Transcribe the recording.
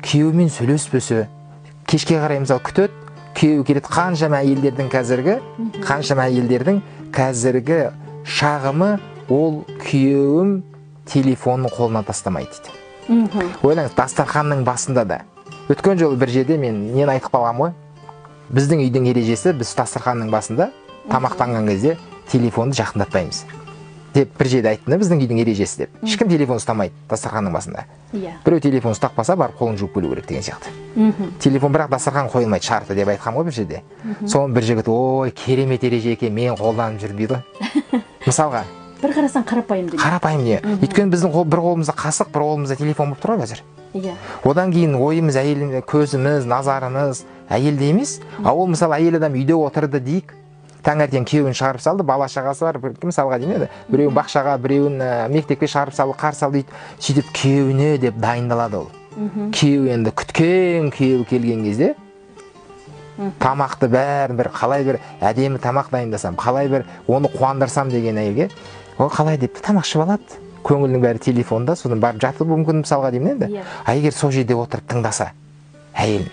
күйеуімен сөйлеспесе, кешке қарай мысалы күтеді, күйеуі келеді. Қаншама әйелдердің қазіргі шағымы ол күйеуім телефонын қолына тастамайды дейді. Ойлаңыз, дастарханның басында да. Өткен жолы бір жерде мен нені айтып қалғам ғой? Біздің үйдің ережесі, біз дастарханның басында тамақтанған кезде телефонды жақындатпаймыз деп бір жерде айттым, біздің үйдің ережесі деп. Ешкім телефон ұстамайды дастарханның басында. Біреу телефон ұстап барып қолын жуып келу керек деген сияқты. Телефон бірақ дастархан қойылмайды, шарты деп айтқам ғой бір жерде. Соны бір жігіт, ой, керемет ереже екен, мен қолданып жүрмін дейді ғой. Мысалға, бір қарасаң қарапайым дейді. Қарапайым не? Өйткені біздің бір қолымызда қасық, бір қолымызда телефон болып тұр ғой қазір. Одан кейін ойымыз, көзіміз, назарымыз әйелде емес. Ол мысалы әйел адам үйде отырды дейік. Таңертең күйеуін шығарып салды, бала шағасы бар, мысалға деймін, біреуін бақшаға, біреуін мектепке шығарып салды, қарсы алды дейді. Сөйтіп күйеуіне деп дайындалады ол. Күйеу енді күткен күйеу келген кезде тамақты бәрін бір қалай бір әдемі тамақ дайындасам, қалай бір оны қуандырсам деген әйелге, ол қалай деп тамақ ішіп алады. Көңілінің бәрі телефонда, содан барып жатып мүмкін мысалға деймін енді. Егер сол жерде отырып тыңдаса әйелін,